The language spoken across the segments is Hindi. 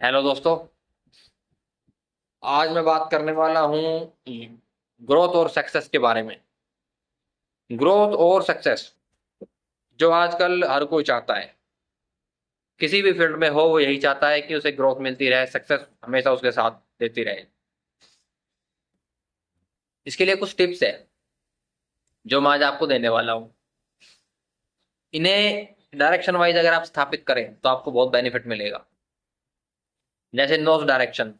हेलो दोस्तों। आज मैं बात करने वाला हूँ ग्रोथ और सक्सेस के बारे में। ग्रोथ और सक्सेस जो आजकल हर कोई चाहता है, किसी भी फील्ड में हो वो यही चाहता है कि उसे ग्रोथ मिलती रहे, सक्सेस हमेशा उसके साथ देती रहे। इसके लिए कुछ टिप्स है जो मैं आज आपको देने वाला हूँ। इन्हें डायरेक्शन वाइज अगर आप स्थापित करें तो आपको बहुत बेनिफिट मिलेगा। जैसे नॉर्थ डायरेक्शन,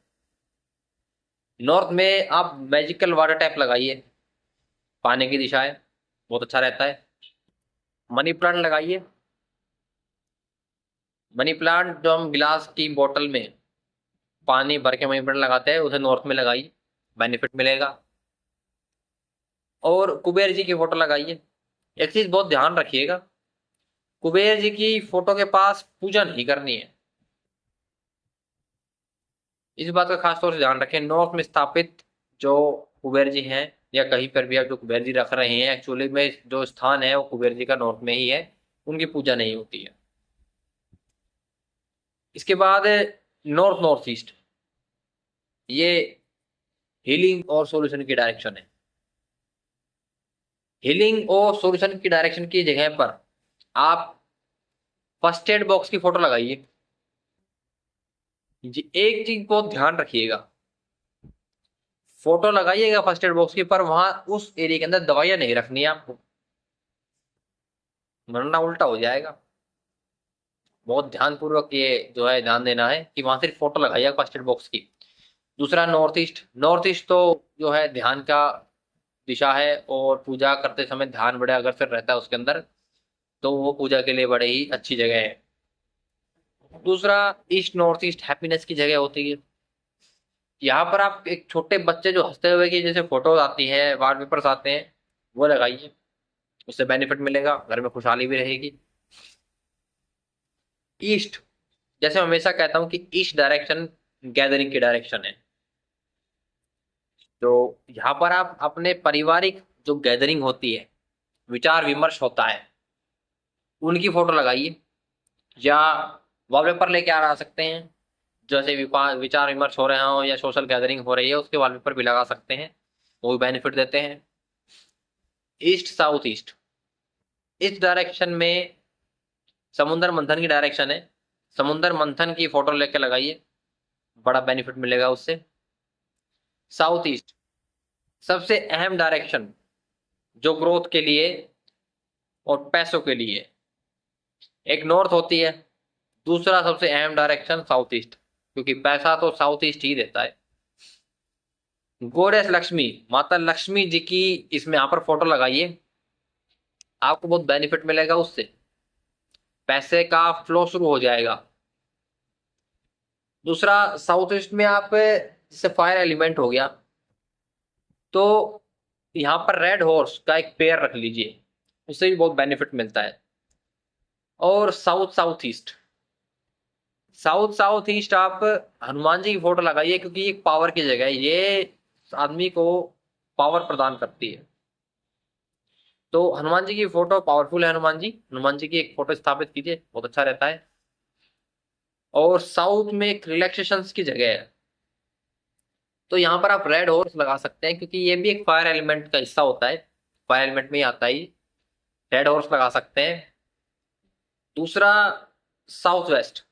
नॉर्थ में आप मैजिकल वाटर टैप लगाइए, पानी की दिशा है, बहुत अच्छा रहता है। मनी प्लांट लगाइए। मनी प्लांट जो हम गिलास की बोतल में पानी भर के मनी प्लांट लगाते हैं, उसे नॉर्थ में लगाइए, बेनिफिट मिलेगा। और कुबेर जी की फोटो लगाइए। एक चीज बहुत ध्यान रखिएगा, कुबेर जी की फोटो के पास पूजा नहीं करनी है। इस बात का खास तौर से ध्यान रखें। नॉर्थ में स्थापित जो कुबेर जी हैं, या कहीं पर भी आप जो कुबेर जी रख रहे हैं, एक्चुअली में जो स्थान है वो कुबेर जी का नॉर्थ में ही है, उनकी पूजा नहीं होती है। इसके बाद नॉर्थ नॉर्थ ईस्ट, ये हीलिंग और सॉल्यूशन की डायरेक्शन है। हीलिंग और सॉल्यूशन की डायरेक्शन की जगह पर आप फर्स्ट एड बॉक्स की फोटो लगाइए। जी, एक चीज को ध्यान रखिएगा, फोटो लगाइएगा फर्स्ट एड बॉक्स की, पर वहां उस एरिया के अंदर दवाइयां नहीं रखनी है आपको, वरना उल्टा हो जाएगा। बहुत ध्यानपूर्वक ये जो है ध्यान देना है कि वहां सिर्फ फोटो लगाइएगा फर्स्ट एड बॉक्स की। दूसरा नॉर्थ ईस्ट, नॉर्थ ईस्ट तो जो है ध्यान का दिशा है, और पूजा करते समय ध्यान बड़े अग्रसर रहता है उसके अंदर, तो वो पूजा के लिए बड़े ही अच्छी जगह है। दूसरा, ईस्ट नॉर्थ ईस्ट हैप्पीनेस की जगह होती है। यहाँ पर आप एक छोटे बच्चे जो हंसते हुए की जैसे फोटोज आती है, वॉलपेपर्स आते हैं, वो लगाइए, उससे बेनिफिट मिलेगा, घर में खुशहाली भी रहेगी। ईस्ट, जैसे मैं हमेशा कहता हूँ कि ईस्ट डायरेक्शन गैदरिंग की डायरेक्शन है। तो यहाँ पर आप अपने पारिवारिक जो गैदरिंग होती है, विचार विमर्श होता है, उनकी फोटो लगाइए, या वॉलपेपर लेके आ सकते हैं। जैसे विचार विमर्श हो रहे हो या सोशल गैदरिंग हो रही है, उसके वॉलपेपर भी लगा सकते हैं, वो भी बेनिफिट देते हैं। ईस्ट साउथ ईस्ट, इस डायरेक्शन में समुद्र मंथन की डायरेक्शन है, समुद्र मंथन की फोटो लेके लगाइए, बड़ा बेनिफिट मिलेगा उससे। साउथ ईस्ट सबसे अहम डायरेक्शन जो ग्रोथ के लिए और पैसों के लिए, एक नॉर्थ होती है, दूसरा सबसे अहम डायरेक्शन साउथ ईस्ट, क्योंकि पैसा तो साउथ ईस्ट ही देता है। गॉडेस लक्ष्मी, माता लक्ष्मी जी की इसमें यहाँ पर फोटो लगाइए, आपको बहुत बेनिफिट मिलेगा उससे, पैसे का फ्लो शुरू हो जाएगा। दूसरा, साउथ ईस्ट में आप जैसे फायर एलिमेंट हो गया, तो यहाँ पर रेड हॉर्स का एक पेयर रख लीजिए, उससे भी बहुत बेनिफिट मिलता है। और south south east, south south east आप हनुमान जी की फोटो लगाइए, क्योंकि एक पावर की जगह है, ये आदमी को पावर प्रदान करती है। तो हनुमान जी की फोटो पावरफुल है, हनुमान जी, हनुमान जी की एक फोटो स्थापित कीजिए, बहुत अच्छा रहता है। और साउथ में एक रिलैक्सेशन की जगह है, तो यहाँ पर आप रेड हॉर्स लगा सकते हैं, क्योंकि ये भी एक फायर एलिमेंट का हिस्सा होता है, फायर एलिमेंट में ही आता है। रेड हॉर्स लगा सकते हैं। दूसरा, south west,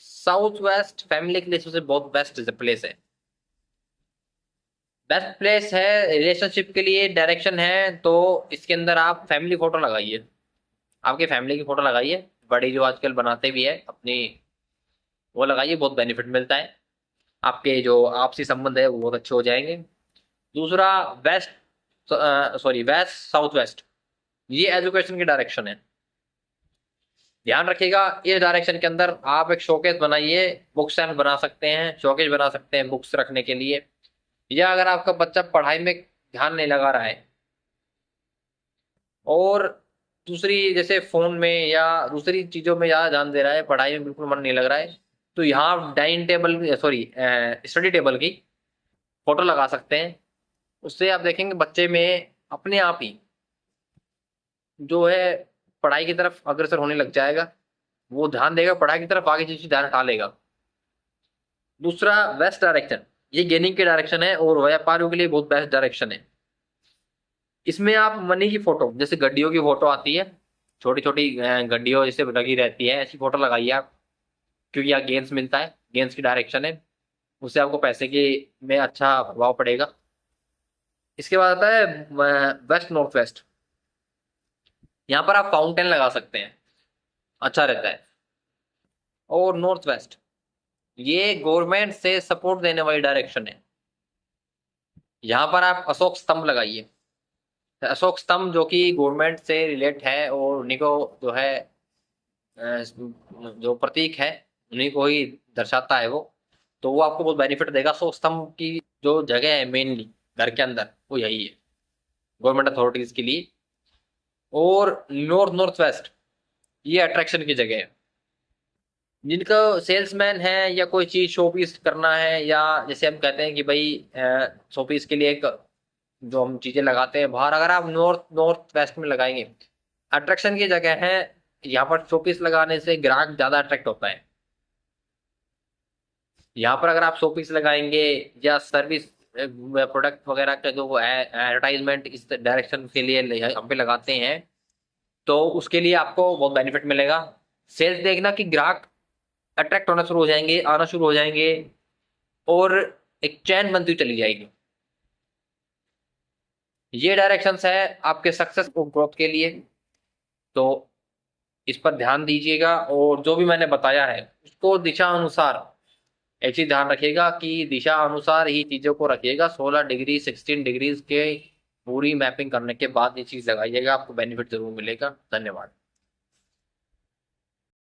south waste family के लिए सबसे बहुत बेस्ट प्लेस है, बेस्ट प्लेस है रिलेशनशिप के लिए, डायरेक्शन है। तो इसके अंदर आप फैमिली फोटो लगाइए, आपके फैमिली की फोटो लगाइए, बड़ी जो आजकल बनाते भी है अपनी, वो लगाइए, बहुत बेनिफिट मिलता है, आपके जो आपसी संबंध है वो बहुत अच्छे हो जाएंगे। दूसरा, west, sorry west south west, ये एजुकेशन की डायरेक्शन है। ध्यान रखिएगा, इस डायरेक्शन के अंदर आप एक शोकेस बनाइए, बुक शेल्फ बना सकते हैं, शोकेस बना सकते हैं बुक्स रखने के लिए। या अगर आपका बच्चा पढ़ाई में ध्यान नहीं लगा रहा है, और दूसरी जैसे फोन में या दूसरी चीजों में ज्यादा ध्यान दे रहा है, पढ़ाई में बिल्कुल मन नहीं लग रहा है, तो यहाँ dining table, sorry study table की फोटो लगा सकते हैं। उससे आप देखेंगे बच्चे में अपने आप ही जो है पढ़ाई की तरफ अग्रसर होने लग जाएगा, वो ध्यान देगा पढ़ाई की तरफ, आगे चीज ध्यान हटा लेगा। दूसरा वेस्ट डायरेक्शन, ये गेनिंग के डायरेक्शन है और व्यापारियों के लिए बहुत बेस्ट डायरेक्शन है। इसमें आप मनी की फोटो, जैसे गड्डियों की फोटो आती है, छोटी छोटी गड्डियों जैसे लगी रहती है, ऐसी फोटो लगाइए आप, क्योंकि यहाँ गेंस मिलता है, गेंस की डायरेक्शन है, उससे आपको पैसे के में अच्छा प्रभाव पड़ेगा। इसके बाद आता है वेस्ट नॉर्थ वेस्ट, यहाँ पर आप फाउंटेन लगा सकते हैं, अच्छा रहता है। और नॉर्थ वेस्ट, ये गवर्नमेंट से सपोर्ट देने वाली डायरेक्शन है, यहाँ पर आप अशोक स्तंभ लगाइए। अशोक स्तंभ जो कि गवर्नमेंट से रिलेट है और उन्हीं को जो है जो प्रतीक है उन्हीं को ही दर्शाता है वो, तो वो आपको बहुत बेनिफिट देगा। अशोक स्तंभ की जो जगह है मेनली घर के अंदर वो यही है गवर्नमेंट अथॉरिटीज के लिए। और नॉर्थ नॉर्थ वेस्ट, ये अट्रैक्शन की जगह है, जिनका सेल्समैन है या कोई चीज शोपीस करना है, या जैसे हम कहते हैं कि भाई शोपीस के लिए एक जो हम चीजें लगाते हैं बाहर, अगर आप नॉर्थ नॉर्थ वेस्ट में लगाएंगे, अट्रैक्शन की जगह है, यहाँ पर शोपीस लगाने से ग्राहक ज्यादा अट्रैक्ट होता है। यहाँ पर अगर आप शोपीस लगाएंगे या सर्विस प्रोडक्ट वगैरह का जो एडवर्टाइजमेंट इस डायरेक्शन के लिए हम पे लगाते हैं, तो उसके लिए आपको बहुत बेनिफिट मिलेगा। सेल्स देखना कि ग्राहक अट्रैक्ट होना शुरू हो जाएंगे, आना शुरू हो जाएंगे, और एक चैन बनती हुई चली जाएगी। ये डायरेक्शंस है आपके सक्सेस और ग्रोथ के लिए, तो इस पर ध्यान दीजिएगा। और जो भी मैंने बताया है उसको दिशा अनुसार एक चीज ध्यान रखिएगा कि दिशा अनुसार ही चीजों को रखिएगा। 16 डिग्री 16 डिग्रीज के पूरी मैपिंग करने के बाद ये चीज लगाइएगा, आपको बेनिफिट जरूर मिलेगा। धन्यवाद।